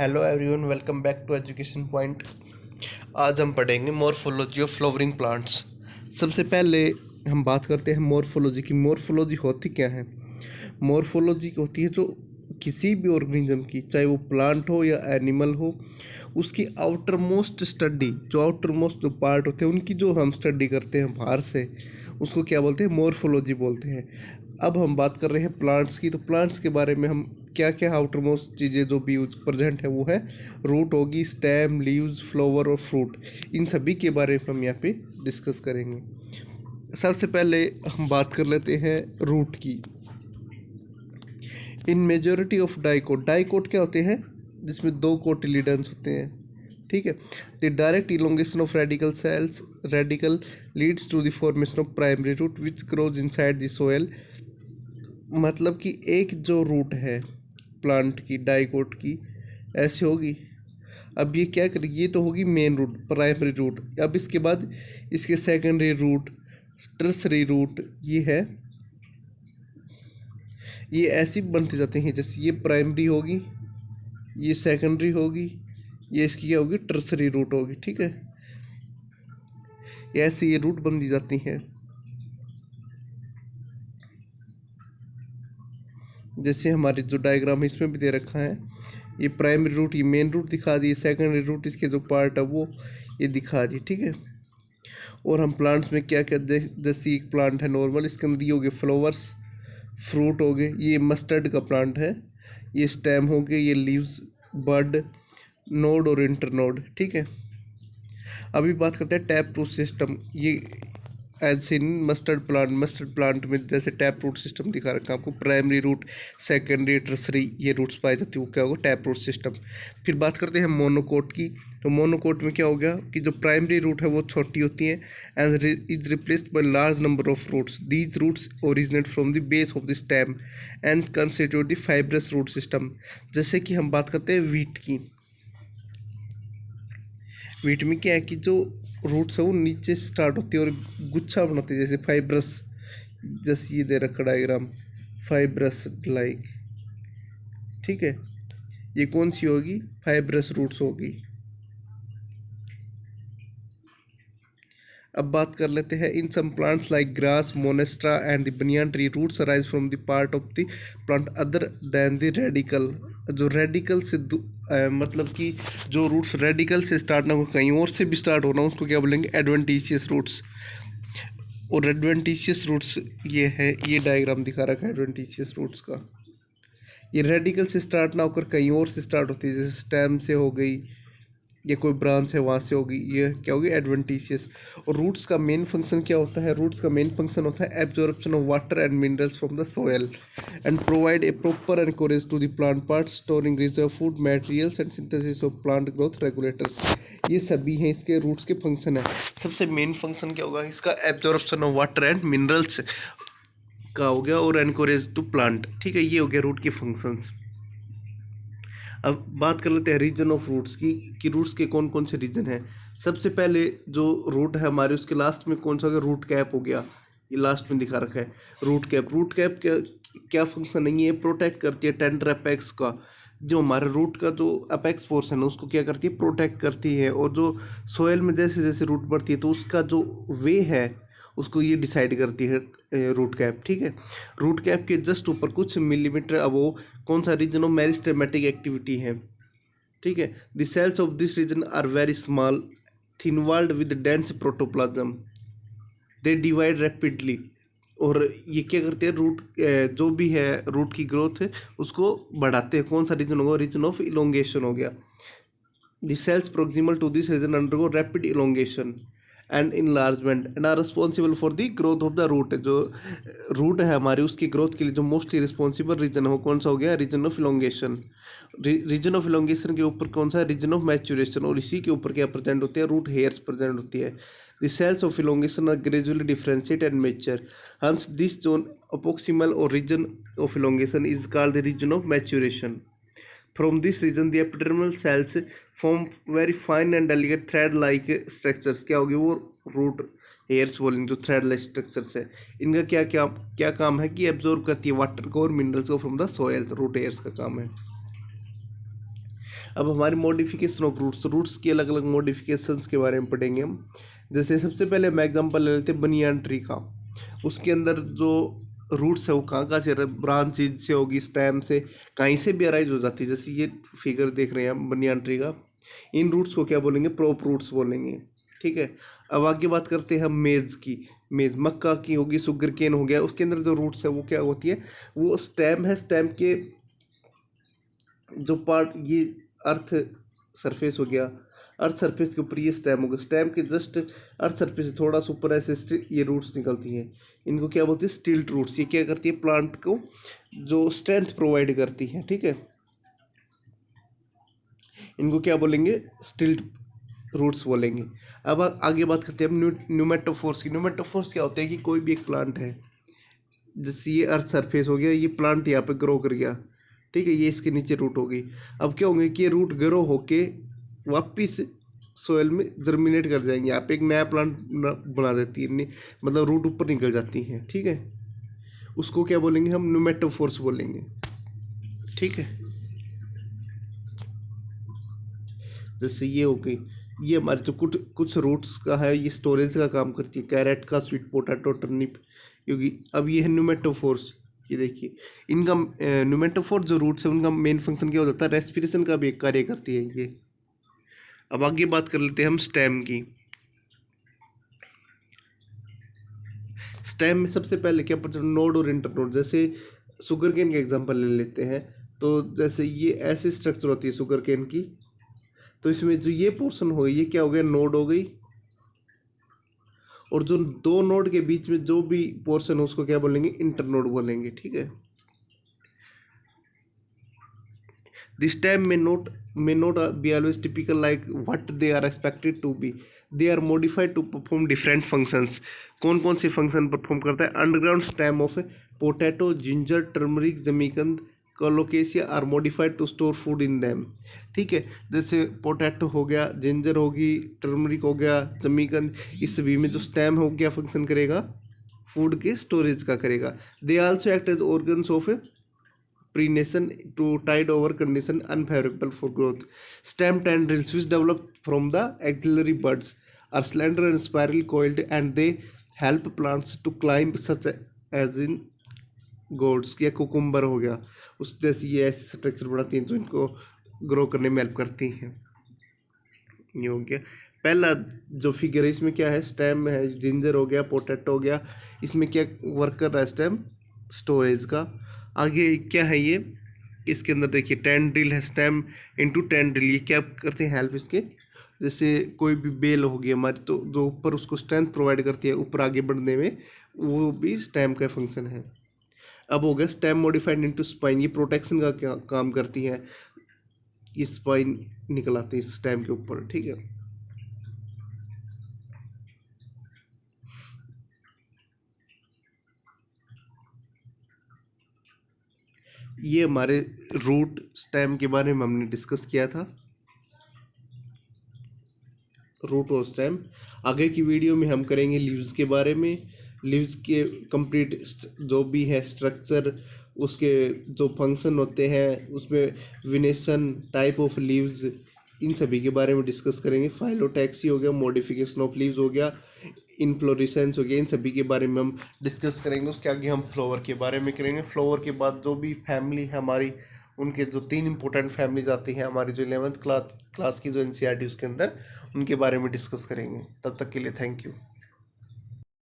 Hello everyone, welcome back to education point. आज हम पढ़ेंगे मॉर्फोलॉजी ऑफ फ्लावरिंग प्लांट्स। सबसे पहले हम बात करते हैं मॉर्फोलॉजी की। मॉर्फोलॉजी होती क्या है? मॉर्फोलॉजी होती है जो किसी भी ऑर्गेनिज्म की, चाहे वो प्लांट हो या एनिमल हो, उसकी आउटर मोस्ट स्टडी, जो आउटर मोस्ट जो पार्ट होते हैं उनकी जो हम स्टडी करते हैं बाहर से, उसको क्या बोलते हैं? मॉर्फोलॉजी बोलते हैं। अब हम बात कर रहे हैं प्लांट्स की, तो प्लांट्स के बारे में हम क्या क्या आउटर मोस्ट चीज़ें जो भी प्रेजेंट है वो है रूट होगी, स्टेम, लीव्स, फ्लावर और फ्रूट। इन सभी के बारे में हम यहाँ पे डिस्कस करेंगे। सबसे पहले हम बात कर लेते हैं रूट की। In majority of dicot, dicot क्या होते हैं? जिसमें दो कोटिलिडन्स होते हैं, ठीक है। The direct elongation of radical cells, radical leads to the formation of primary root which grows inside the soil. मतलब कि एक जो रूट है प्लांट की, डाइकोट की, ऐसी होगी। अब ये क्या करेगी? ये तो होगी मेन रूट, प्राइमरी रूट। अब इसके बाद इसके सेकेंडरी रूट, टर्सरी रूट, ये है, ये ऐसी बनते जाते हैं। जैसे ये प्राइमरी होगी, ये सेकेंडरी होगी, ये इसकी क्या होगी? टर्सरी रूट होगी, ठीक है। ऐसे ये रूट बनती जाती हैं। जैसे हमारी जो डायग्राम है इसमें भी दे रखा है, ये प्राइमरी रूट, ये मेन रूट दिखा दी, सेकेंडरी रूट इसके जो पार्ट है वो ये दिखा दी, ठीक है। और हम प्लांट्स में क्या क्या जैसे एक प्लांट है नॉर्मल, इसके अंदर ये हो गए फ्लावर्स, फ्रूट हो गए, ये मस्टर्ड का प्लांट है, ये स्टेम हो गए, ये लीव्स, बड, नोड और इंटरनोड, ठीक है। अभी बात करते हैं टैप रूट सिस्टम। ये एज इन मस्टर्ड प्लांट में जैसे टैप रूट सिस्टम दिखा रखा है आपको, प्राइमरी रूट, सेकेंडरी, टर्सरी, ये रूट्स पाए जाते हैं, वो क्या होगा? Tap root system. फिर बात करते हैं मोनोकोट की। तो मोनोकोट में क्या हो गया कि जो प्राइमरी रूट है वो छोटी होती है and is replaced by large number of roots. These roots originate from the base of the stem and constitute the fibrous root system. जैसे कि हम बात करते हैं वीट की। वीट में क्या है कि जो रूट्स है वो नीचे से स्टार्ट होती है और गुच्छा बनाती है, जैसे फाइब्रस, जैसे ये दे रखा डायग्राम, फाइब्रस लाइक, ठीक है। ये कौन सी होगी? फाइब्रस रूट्स होगी। अब बात कर लेते हैं in some plants like grass, monstera and the banyan tree, roots arise from the part of the plant other than the radicle. जो रेडिकल से मतलब कि जो रूट्स रेडिकल से स्टार्ट ना हो, कहीं और से भी स्टार्ट होना, उसको क्या बोलेंगे? Adventitious roots. और एडवेंटिशियस रूट्स ये है, ये डायग्राम दिखा रखा है एडवेंटिशियस रूट्स का। ये रेडिकल से स्टार्ट ना होकर कहीं और से स्टार्ट होती है, जैसे स्टेम से हो गई या कोई ब्रांच है वहाँ से होगी, ये क्या होगी? एडवेंटिशियस। और रूट्स का मेन फंक्शन क्या होता है? रूट्स का मेन फंक्शन होता है absorption of water and minerals from the soil and provide a proper anchorage to the plant parts, storing reserve food materials and synthesis of plant growth regulators. ये सभी हैं इसके रूट्स के function है। सबसे main function क्या होगा इसका? Absorption of water and minerals का हो गया, और एनकरेज टू प्लांट, ठीक है। ये हो गया रूट के फंक्शंस। अब बात कर लेते हैं रीजन ऑफ रूट्स की, कि रूट्स के कौन कौन से रीजन हैं। सबसे पहले जो रूट है हमारे, उसके लास्ट में कौन सा हो गया? रूट कैप हो गया, ये लास्ट में दिखा रखा है रूट कैप। रूट कैप क्या क्या फंक्शन है? ये प्रोटेक्ट करती है टेंडर अपेक्स का, जो हमारे रूट का जो अपेक्स पोर्शन है उसको क्या करती है? प्रोटेक्ट करती है। और जो सोयल में जैसे जैसे रूट बढ़ती है तो उसका जो वे है उसको ये डिसाइड करती है रूट कैप, ठीक है। रूट कैप के जस्ट ऊपर कुछ मिलीमीटर अबो कौन सा रीजन ऑफ मेरिस्टेमेटिक एक्टिविटी है, ठीक है। The cells of this region are very small, thin walled with dense protoplasm, they divide rapidly. और ये क्या करते हैं? रूट जो भी है रूट की ग्रोथ है उसको बढ़ाते हैं। कौन सा रीजन होगा? रीजन ऑफ इलोंगेशन हो गया। The cells proximal to this region undergo rapid elongation and enlargement and are responsible for the growth of the root। जो रूट है हमारी उसकी ग्रोथ के लिए जो मोस्टली रिस्पॉन्सिबल रीजन है वो कौन सा हो गया? Region of elongation. Region of elongation के ऊपर कौन सा? Region of maturation. और इसी के ऊपर क्या प्रेजेंट होते हैं? रूट हेयर्स प्रेजेंट होती है। The cells of elongation are gradually differentiate and mature. Hence, this zone proximal or region of elongation is called the region of maturation. From this region, the epidermal cells form very fine and delicate thread-like structures। क्या होगी? वो root hairs बोलेंगे, जो thread-like structures है। इनका क्या क्या क्या काम है? कि एब्जॉर्ब करती है वाटर को और मिनरल्स को from the soil. Root hairs का काम है। अब हमारी मॉडिफिकेशन ऑफ रूट्स, रूट्स की अलग अलग मॉडिफिकेशंस के बारे में पढ़ेंगे हम। जैसे सबसे पहले हम एग्जांपल ले लेते हैं बनियान ट्री का। उसके अंदर जो रूट्स है वो कहाँ कहाँ से, ब्रांचेज से होगी, स्टेम से, कहीं से भी अराइज हो जाती है। जैसे ये फिगर देख रहे हैं हम बनियान ट्री का, इन रूट्स को क्या बोलेंगे, प्रॉप रूट्स बोलेंगे। ठीक है। अब आगे बात करते हैं हम मेज की। मेज मक्का की होगी, शुगर केन हो गया, उसके अंदर जो रूट्स है वो क्या होती है, वो स्टेम है, स्टेम के जो पार्ट, ये अर्थ सरफेस हो गया, अर्थ सरफेस के ऊपर ये स्टेम होगा, स्टेम के जस्ट अर्थ सरफेस से थोड़ा सा ऊपर ऐसे ये रूट्स निकलती हैं। इनको क्या बोलते हैं, स्टिल्ट रूट्स। ये क्या करती है, प्लांट को जो स्ट्रेंथ प्रोवाइड करती है। ठीक है, इनको क्या बोलेंगे, स्टिल्ट रूट्स बोलेंगे। अब आगे बात करते हैं हम न्यूमेटोफोर्स की। न्यूमेटोफोर्स क्या होते हैं कि कोई भी एक प्लांट है, जैसे ये अर्थ सरफेस हो गया, ये प्लांट यहाँ पे ग्रो कर गया, ठीक है, ये इसके नीचे रूट हो गई। अब क्या होंगे कि ये रूट ग्रो होके वापिस सोयल में जर्मिनेट कर जाएंगे, यहाँ पे एक नया प्लांट बना देती है, मतलब रूट ऊपर निकल जाती है। ठीक है, उसको क्या बोलेंगे हम, न्यूमेटोफोर्स बोलेंगे। ठीक है, जैसे ये हो गई, ये हमारे जो कुछ कुछ रूट्स का है, ये स्टोरेज का काम करती है, कैरेट का, स्वीट पोटैटो, टर्निप, क्योंकि अब ये है न्यूमेटोफोर्स। ये देखिए, इनका न्यूमेटोफोर जो रूट्स है उनका मेन फंक्शन क्या हो जाता है, रेस्पिरेशन का भी एक कार्य करती है ये। अब आगे बात कर लेते हैं हम स्टेम की। स्टेम में सबसे पहले क्या पता, नोड और इंटरनोड। जैसे शुगर केन का एग्जांपल ले लेते हैं, तो जैसे ये ऐसी स्ट्रक्चर होती है शुगर केन की, तो इसमें जो ये पोर्शन हो गई, ये क्या हो गया, नोड हो गई, और जो दो नोड के बीच में जो भी पोर्शन है उसको क्या बोलेंगे, इंटरनोड बोलेंगे। ठीक है, this time may not be always typical like what they are expected to be. They are modified to perform different functions. कौन कौन से फंक्शन परफॉर्म करता है, underground stem of potato, ginger, turmeric, jamikand, colocasia are modified to store food in them. ठीक है, जैसे potato हो गया, जिंजर होगी, टर्मरिक हो गया, जमीकंद, इस सभी में जो स्टेम हो गया फंक्शन करेगा, फूड के स्टोरेज का करेगा। They also act as organs of prenation to tide over condition unfavorable for growth. Stem tendrils which develop from the axillary buds are slender and spiral coiled and they help plants to climb such as in gourds या cucumber हो गया, उस जैसी ये ऐसे structure बनाती हैं जो इनको ग्रो करने में हेल्प करती हैं। ये हो गया पहला जो फिगर है, इसमें क्या है, स्टेम है, जिंजर हो गया, पोटैटो हो गया, इसमें क्या वर्क कर रहा है, स्टेम स्टोरेज का। आगे क्या है ये, इसके अंदर देखिए टेंड्रिल है, स्टेम इनटू टेंड्रिल, ये क्या करते हैं, हेल्प इसके, जैसे कोई भी बेल होगी हमारी, तो जो ऊपर उसको स्ट्रेंथ प्रोवाइड करती है ऊपर आगे बढ़ने में, वो भी स्टेम का फंक्शन है। अब हो गया स्टेम मॉडिफाइड इनटू स्पाइन, ये प्रोटेक्शन का क्या काम करती है, ये स्पाइन निकल आते हैं इस स्टेम के ऊपर। ठीक है, ये हमारे रूट स्टेम के बारे में हमने डिस्कस किया था, रूट और स्टेम। आगे की वीडियो में हम करेंगे लीव्स के बारे में, लीव्स के कंप्लीट जो भी है स्ट्रक्चर, उसके जो फंक्शन होते हैं, उसमें विनेशन, टाइप ऑफ लीव्स, इन सभी के बारे में डिस्कस करेंगे। फाइलोटैक्सी हो गया, मॉडिफिकेशन ऑफ लीव्स हो गया, इनफ्लोरेसेंस हो गया, इन सभी के बारे में हम डिस्कस करेंगे। उसके आगे हम फ्लावर के बारे में करेंगे। फ्लावर के बाद जो भी फैमिली है हमारी, उनके जो 3 इंपॉर्टेंट फैमिलीज आती हैं हमारी, जो 11th क्लास की जो NCERT उसके अंदर, उनके बारे में डिस्कस करेंगे। तब तक के लिए थैंक यू।